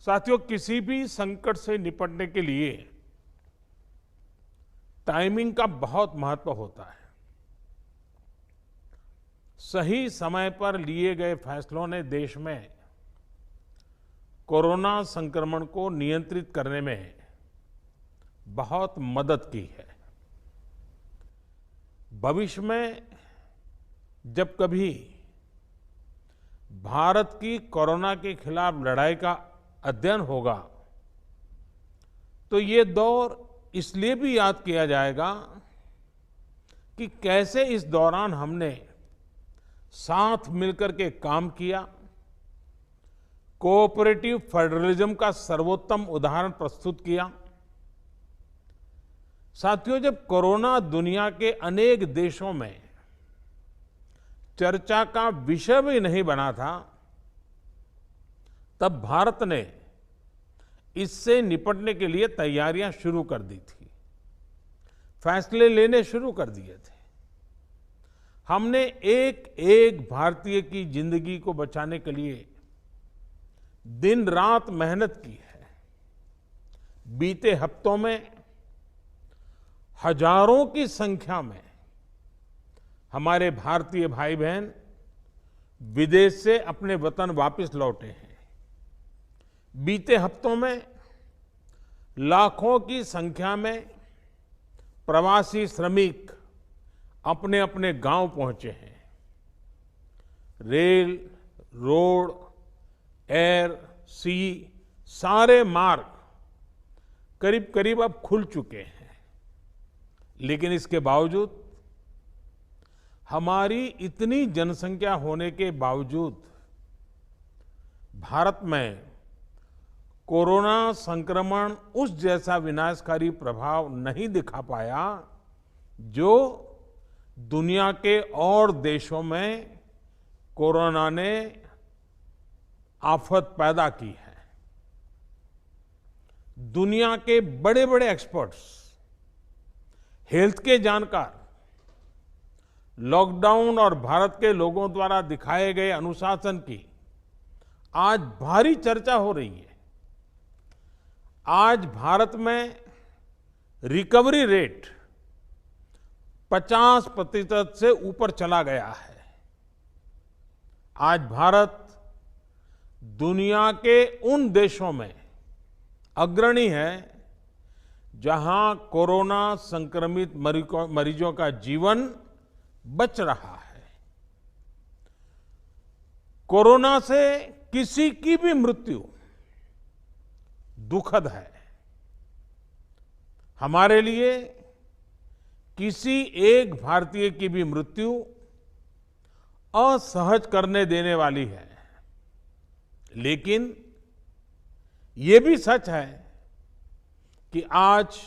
साथियों, किसी भी संकट से निपटने के लिए टाइमिंग का बहुत महत्व होता है। सही समय पर लिए गए फैसलों ने देश में कोरोना संक्रमण को नियंत्रित करने में बहुत मदद की है। भविष्य में जब कभी भारत की कोरोना के खिलाफ लड़ाई का अध्ययन होगा तो ये दौर इसलिए भी याद किया जाएगा कि कैसे इस दौरान हमने साथ मिलकर के काम किया, कोऑपरेटिव फेडरलिज्म का सर्वोत्तम उदाहरण प्रस्तुत किया। साथियों, जब कोरोना दुनिया के अनेक देशों में चर्चा का विषय भी नहीं बना था, तब भारत ने इससे निपटने के लिए तैयारियां शुरू कर दी थी, फैसले लेने शुरू कर दिए थे। हमने एक एक भारतीय की जिंदगी को बचाने के लिए दिन रात मेहनत की है। बीते हफ्तों में हजारों की संख्या में हमारे भारतीय भाई बहन विदेश से अपने वतन वापस लौटे हैं। बीते हफ्तों में लाखों की संख्या में प्रवासी श्रमिक अपने अपने गांव पहुंचे हैं। रेल, रोड, एयर, सी सारे मार्ग करीब करीब अब खुल चुके हैं। लेकिन इसके बावजूद, हमारी इतनी जनसंख्या होने के बावजूद भारत में कोरोना संक्रमण उस जैसा विनाशकारी प्रभाव नहीं दिखा पाया जो दुनिया के और देशों में कोरोना ने आफत पैदा की है। दुनिया के बड़े बड़े एक्सपर्ट्स, हेल्थ के जानकार, लॉकडाउन और भारत के लोगों द्वारा दिखाए गए अनुशासन की आज भारी चर्चा हो रही है। आज भारत में रिकवरी रेट 50% से ऊपर चला गया है। आज भारत दुनिया के उन देशों में अग्रणी है जहां कोरोना संक्रमित मरीजों का जीवन बच रहा है। कोरोना से किसी की भी मृत्यु दुखद है। हमारे लिए किसी एक भारतीय की भी मृत्यु असहज करने देने वाली है। लेकिन ये भी सच है कि आज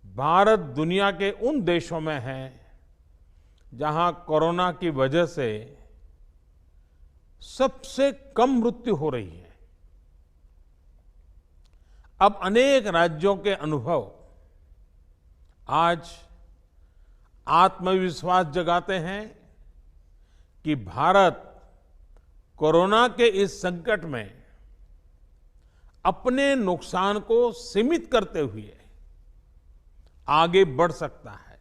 भारत दुनिया के उन देशों में है जहां कोरोना की वजह से सबसे कम मृत्यु हो रही है। अब अनेक राज्यों के अनुभव आज आत्मविश्वास जगाते हैं कि भारत कोरोना के इस संकट में अपने नुकसान को सीमित करते हुए आगे बढ़ सकता है,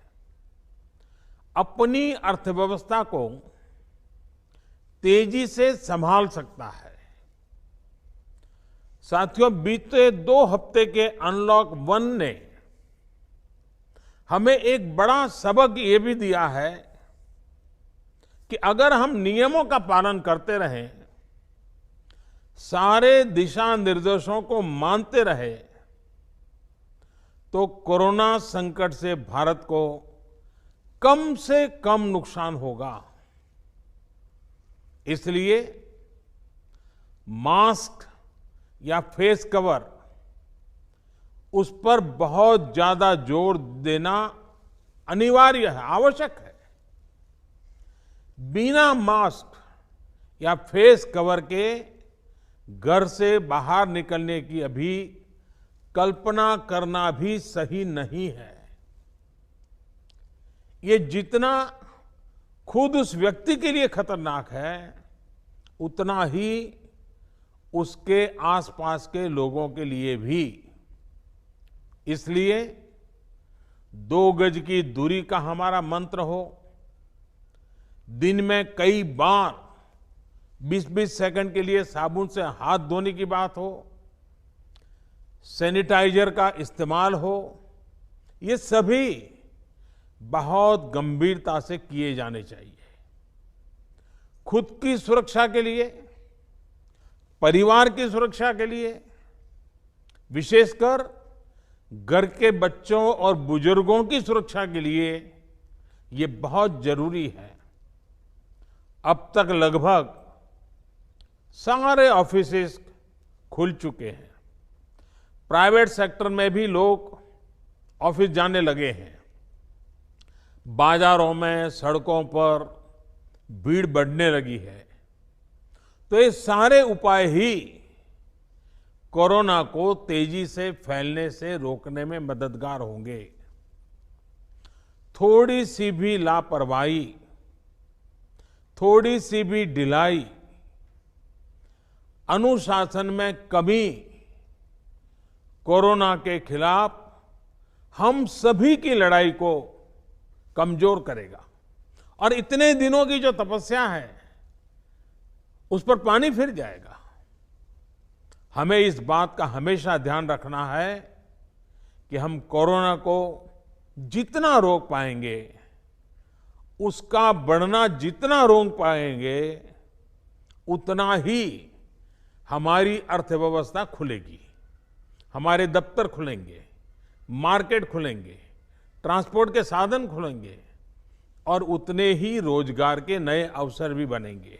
अपनी अर्थव्यवस्था को तेजी से संभाल सकता है। साथियों, बीते 2 हफ्ते के अनलॉक 1 ने हमें एक बड़ा सबक ये भी दिया है कि अगर हम नियमों का पालन करते रहें, सारे दिशा निर्देशों को मानते रहे, तो कोरोना संकट से भारत को कम से कम नुकसान होगा। इसलिए मास्क या फेस कवर, उस पर बहुत ज्यादा जोर देना अनिवार्य है, आवश्यक है। बिना मास्क या फेस कवर के घर से बाहर निकलने की अभी कल्पना करना भी सही नहीं है। ये जितना खुद उस व्यक्ति के लिए खतरनाक है, उतना ही उसके आसपास के लोगों के लिए भी। इसलिए 2 गज की दूरी का हमारा मंत्र हो, दिन में कई बार 20-20 सेकंड के लिए साबुन से हाथ धोने की बात हो, सैनिटाइजर का इस्तेमाल हो, ये सभी बहुत गंभीरता से किए जाने चाहिए। खुद की सुरक्षा के लिए, परिवार की सुरक्षा के लिए, विशेषकर घर के बच्चों और बुजुर्गों की सुरक्षा के लिए ये बहुत जरूरी है। अब तक लगभग सारे ऑफिसेस खुल चुके हैं। प्राइवेट सेक्टर में भी लोग ऑफिस जाने लगे हैं। बाजारों में, सड़कों पर भीड़ बढ़ने लगी है। तो ये सारे उपाय ही कोरोना को तेजी से फैलने से रोकने में मददगार होंगे। थोड़ी सी भी लापरवाही, थोड़ी सी भी ढिलाई, अनुशासन में कमी कोरोना के खिलाफ हम सभी की लड़ाई को कमजोर करेगा। और इतने दिनों की जो तपस्या है उस पर पानी फिर जाएगा। हमें इस बात का हमेशा ध्यान रखना है कि हम कोरोना को जितना रोक पाएंगे, उसका बढ़ना जितना रोक पाएंगे, उतना ही हमारी अर्थव्यवस्था खुलेगी, हमारे दफ्तर खुलेंगे, मार्केट खुलेंगे, ट्रांसपोर्ट के साधन खुलेंगे और उतने ही रोजगार के नए अवसर भी बनेंगे।